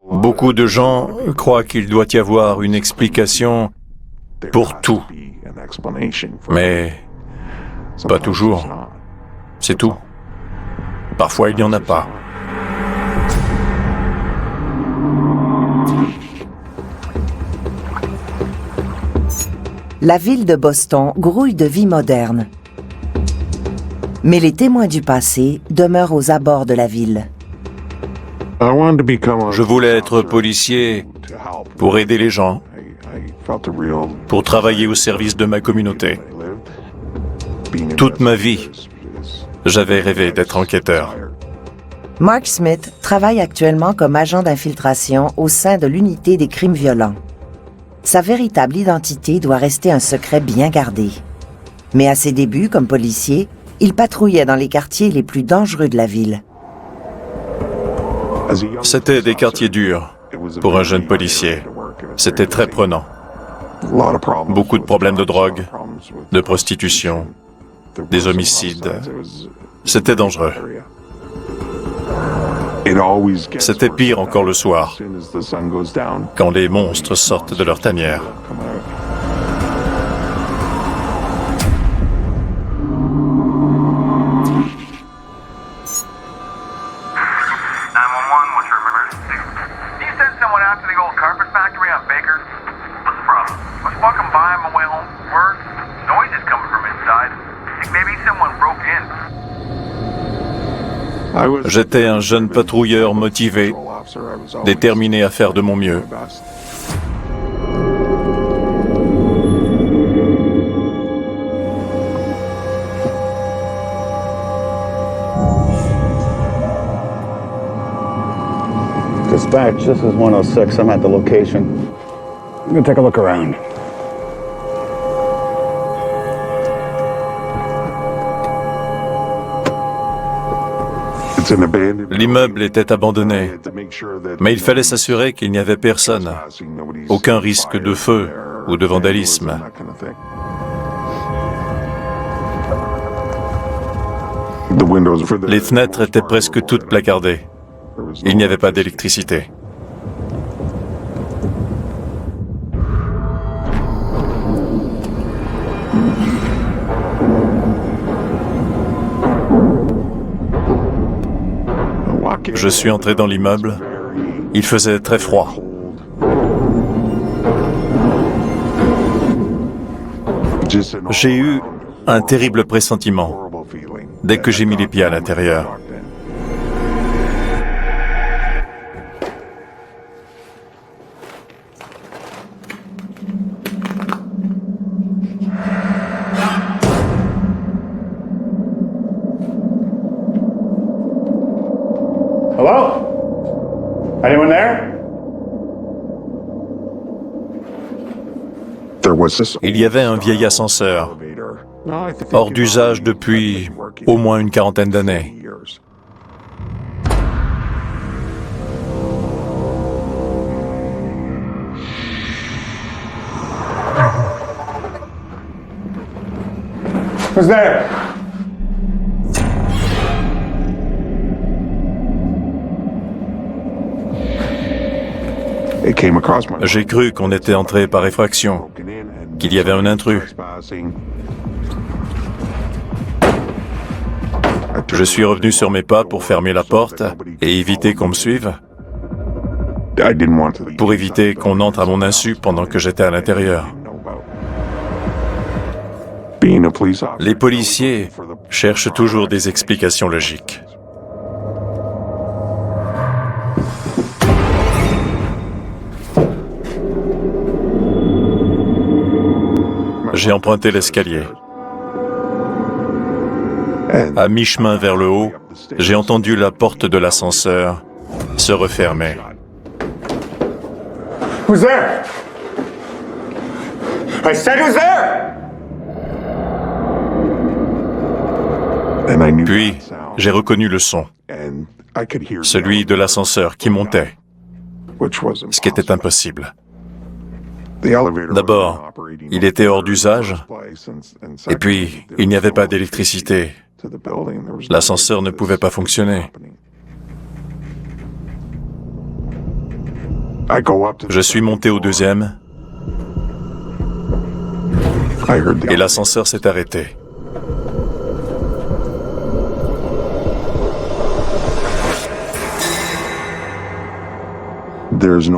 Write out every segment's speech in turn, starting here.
Beaucoup de gens croient qu'il doit y avoir une explication pour tout, mais pas toujours. C'est tout. Parfois, il n'y en a pas. La ville de Boston grouille de vie moderne. Mais les témoins du passé demeurent aux abords de la ville. Je voulais être policier pour aider les gens, pour travailler au service de ma communauté. Toute ma vie, j'avais rêvé d'être enquêteur. Mark Smith travaille actuellement comme agent d'infiltration au sein de l'unité des crimes violents. Sa véritable identité doit rester un secret bien gardé. Mais à ses débuts comme policier, il patrouillait dans les quartiers les plus dangereux de la ville. C'était des quartiers durs pour un jeune policier. C'était très prenant. Beaucoup de problèmes de drogue, de prostitution, des homicides. C'était dangereux. C'était pire encore le soir, quand les monstres sortent de leur tanière. J'étais un jeune patrouilleur motivé, déterminé à faire de mon mieux. Dispatch, this is 106. I'm at the location. I'm gonna take a look around. L'immeuble était abandonné, mais il fallait s'assurer qu'il n'y avait personne, aucun risque de feu ou de vandalisme. Les fenêtres étaient presque toutes placardées. Il n'y avait pas d'électricité. Je suis entré dans l'immeuble. Il faisait très froid. J'ai eu un terrible pressentiment dès que j'ai mis les pieds à l'intérieur. Hello? Anyone there? Il y avait un vieil ascenseur, hors d'usage depuis au moins une quarantaine d'années. Who's there? J'ai cru qu'on était entré par effraction, qu'il y avait un intrus. Je suis revenu sur mes pas pour fermer la porte et éviter qu'on me suive, pour éviter qu'on entre à mon insu pendant que j'étais à l'intérieur. Les policiers cherchent toujours des explications logiques. J'ai emprunté l'escalier. À mi-chemin vers le haut, j'ai entendu la porte de l'ascenseur se refermer. Who's there? I said who's there? Puis, j'ai reconnu le son, celui de l'ascenseur qui montait, ce qui était impossible. D'abord, il était hors d'usage, et puis, il n'y avait pas d'électricité. L'ascenseur ne pouvait pas fonctionner. Je suis monté au deuxième et l'ascenseur s'est arrêté.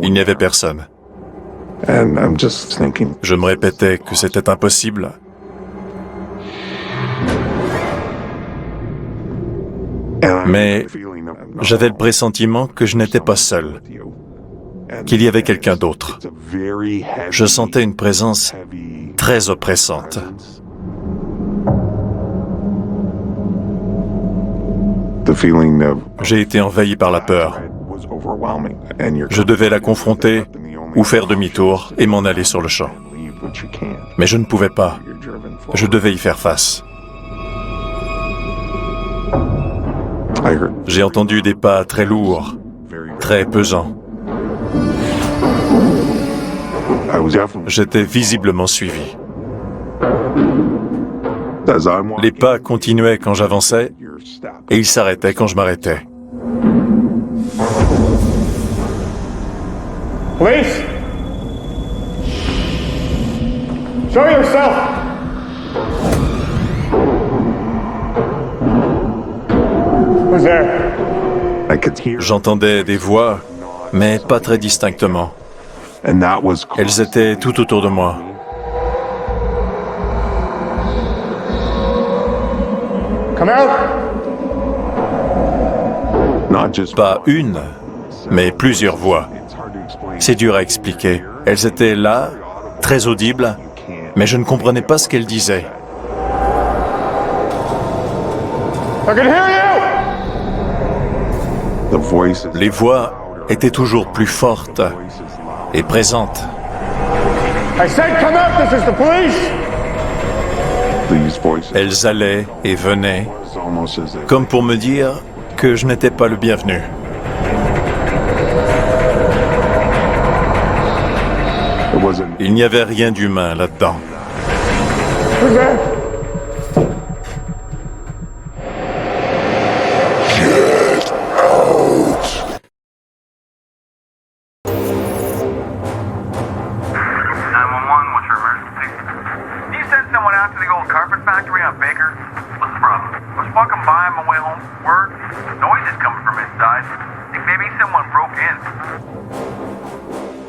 Il n'y avait personne. Je me répétais que c'était impossible. Mais j'avais le pressentiment que je n'étais pas seul, qu'il y avait quelqu'un d'autre. Je sentais une présence très oppressante. J'ai été envahi par la peur. Je devais la confronter ou faire demi-tour et m'en aller sur le champ. Mais je ne pouvais pas. Je devais y faire face. J'ai entendu des pas très lourds, très pesants. J'étais visiblement suivi. Les pas continuaient quand j'avançais et ils s'arrêtaient quand je m'arrêtais. Police! Show yourself! Who's there? J'entendais des voix, mais pas très distinctement. Elles étaient tout autour de moi. Come out! Pas une, mais plusieurs voix. C'est dur à expliquer. Elles étaient là, très audibles, mais je ne comprenais pas ce qu'elles disaient. I can hear you! Les voix étaient toujours plus fortes et présentes. I said come out, this is the police! Elles allaient et venaient, comme pour me dire que je n'étais pas le bienvenu. Il n'y avait rien d'humain là-dedans. Who's there?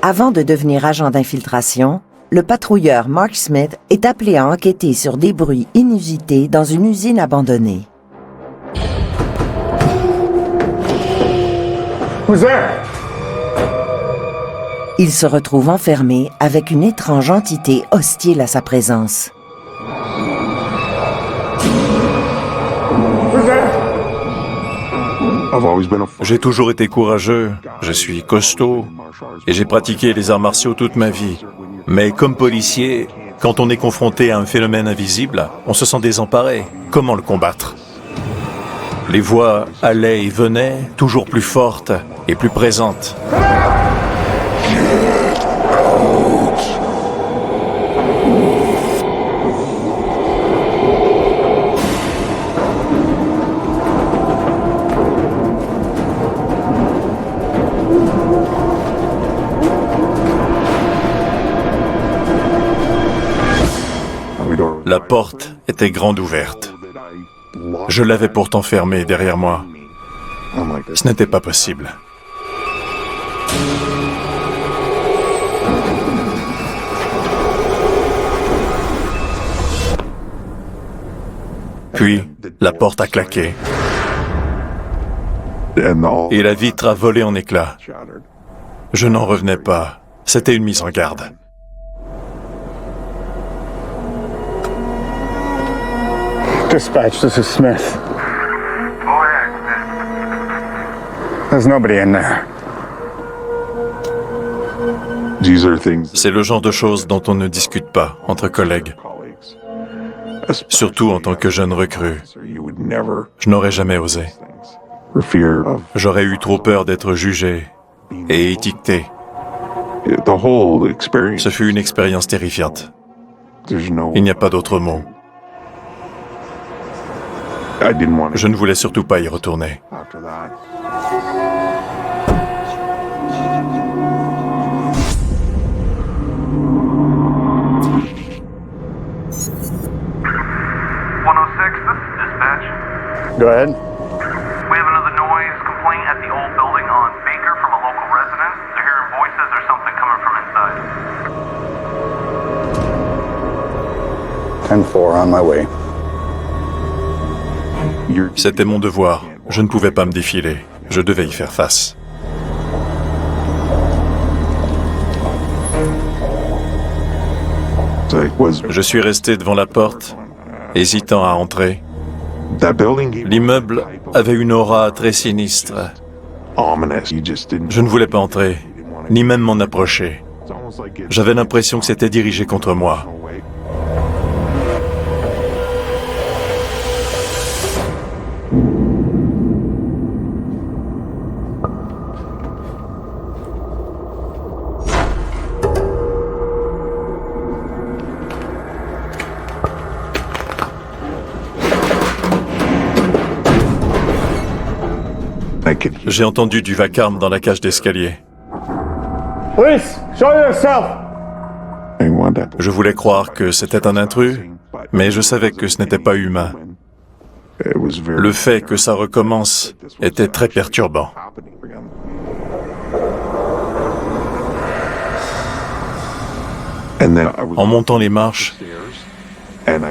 Avant de devenir agent d'infiltration, le patrouilleur Mark Smith est appelé à enquêter sur des bruits inusités dans une usine abandonnée. Who's there? Il se retrouve enfermé avec une étrange entité hostile à sa présence. Who's there? J'ai toujours été courageux, je suis costaud et j'ai pratiqué les arts martiaux toute ma vie. Mais comme policier, quand on est confronté à un phénomène invisible, on se sent désemparé. Comment le combattre? Les voix allaient et venaient, toujours plus fortes et plus présentes. La porte était grande ouverte. Je l'avais pourtant fermée derrière moi. Ce n'était pas possible. Puis, la porte a claqué. Et la vitre a volé en éclats. Je n'en revenais pas. C'était une mise en garde. Dispatch, this is Smith. Go ahead, Smith. There's nobody in there. C'est le genre de choses dont on ne discute pas entre collègues. Surtout en tant que jeune recrue. Je n'aurais jamais osé. J'aurais eu trop peur d'être jugé et étiqueté. Ce fut une expérience terrifiante. Il n'y a pas d'autre mot. Je ne voulais surtout pas y retourner. dispatch. Go ahead. We have another noise complaint at the old building on Baker from a local resident. They're hearing voices or something coming from inside. 10-4, on my way. C'était mon devoir. Je ne pouvais pas me défiler. Je devais y faire face. Je suis resté devant la porte, hésitant à entrer. L'immeuble avait une aura très sinistre. Je ne voulais pas entrer, ni même m'en approcher. J'avais l'impression que c'était dirigé contre moi. J'ai entendu du vacarme dans la cage d'escalier. Police, show yourself! Je voulais croire que c'était un intrus, mais je savais que ce n'était pas humain. Le fait que ça recommence était très perturbant. En montant les marches,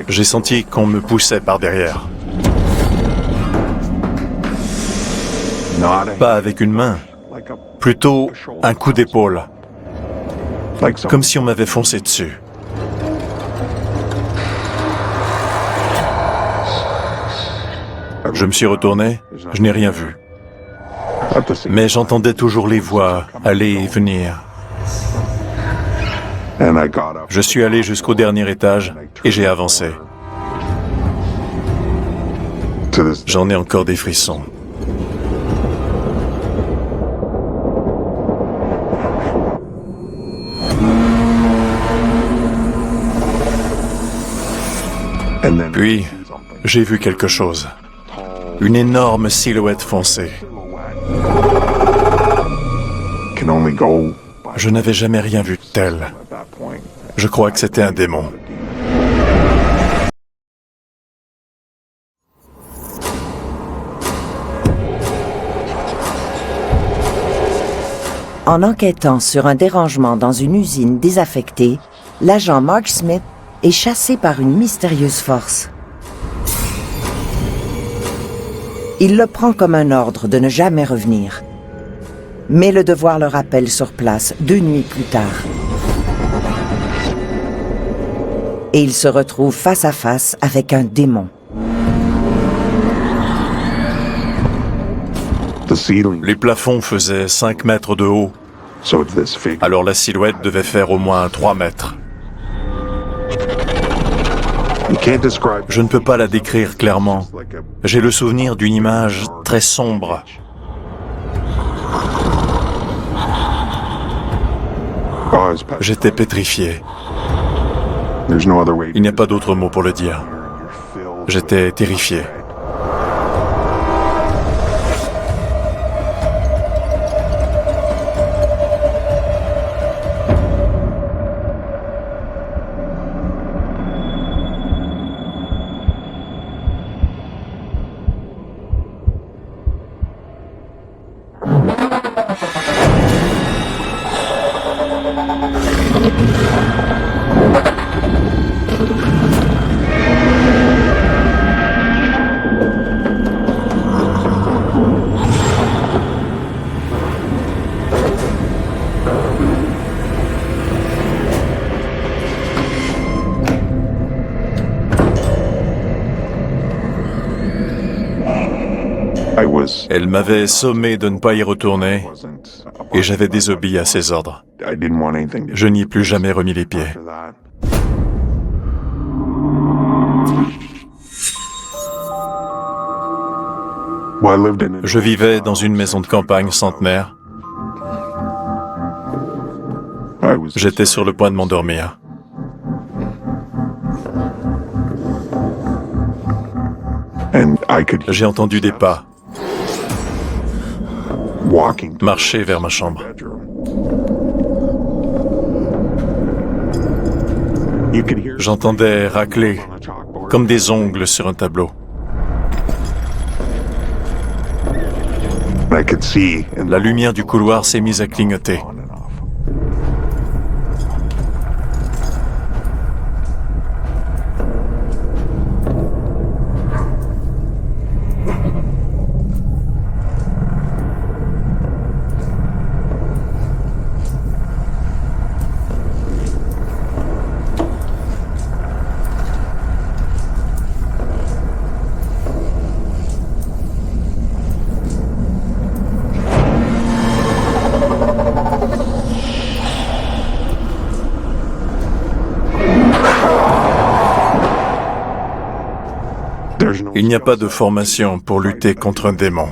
j'ai senti qu'on me poussait par derrière. Pas avec une main, plutôt un coup d'épaule, comme si on m'avait foncé dessus. Je me suis retourné, je n'ai rien vu. Mais j'entendais toujours les voix aller et venir. Je suis allé jusqu'au dernier étage et j'ai avancé. J'en ai encore des frissons. Puis, j'ai vu quelque chose. Une énorme silhouette foncée. Je n'avais jamais rien vu de tel. Je crois que c'était un démon. En enquêtant sur un dérangement dans une usine désaffectée, l'agent Mark Smith est chassé par une mystérieuse force. Il le prend comme un ordre de ne jamais revenir. Mais le devoir le rappelle sur place 2 nuits plus tard. Et il se retrouve face à face avec un démon. Les plafonds faisaient 5 mètres de haut, alors la silhouette devait faire au moins 3 mètres. Je ne peux pas la décrire clairement. J'ai le souvenir d'une image très sombre. J'étais pétrifié. Il n'y a pas d'autre mot pour le dire. J'étais terrifié. Elle m'avait sommé de ne pas y retourner et j'avais désobéi à ses ordres. Je n'y ai plus jamais remis les pieds. Je vivais dans une maison de campagne centenaire. J'étais sur le point de m'endormir. J'ai entendu des pas marcher vers ma chambre. J'entendais racler comme des ongles sur un tableau. La lumière du couloir s'est mise à clignoter. Il n'y a pas de formation pour lutter contre un démon.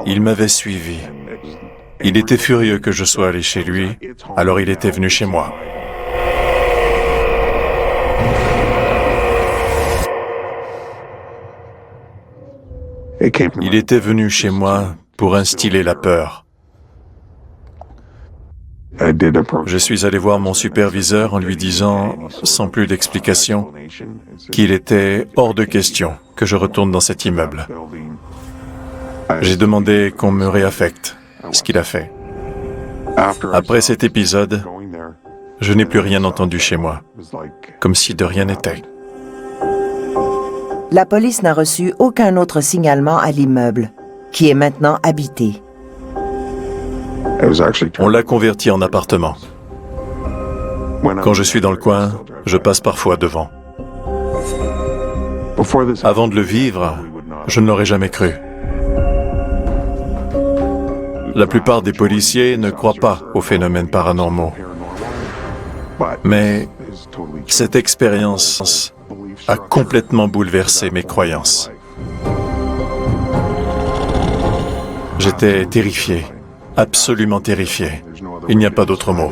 Il m'avait suivi. Il était furieux que je sois allé chez lui, alors il était venu chez moi. Il était venu chez moi pour instiller la peur. Je suis allé voir mon superviseur en lui disant, sans plus d'explication, qu'il était hors de question que je retourne dans cet immeuble. J'ai demandé qu'on me réaffecte, ce qu'il a fait. Après cet épisode, je n'ai plus rien entendu chez moi, comme si de rien n'était. La police n'a reçu aucun autre signalement à l'immeuble, qui est maintenant habité. On l'a converti en appartement. Quand je suis dans le coin, je passe parfois devant. Avant de le vivre, je ne l'aurais jamais cru. La plupart des policiers ne croient pas aux phénomènes paranormaux. Mais cette expérience a complètement bouleversé mes croyances. J'étais terrifié, absolument terrifié. Il n'y a pas d'autre mot.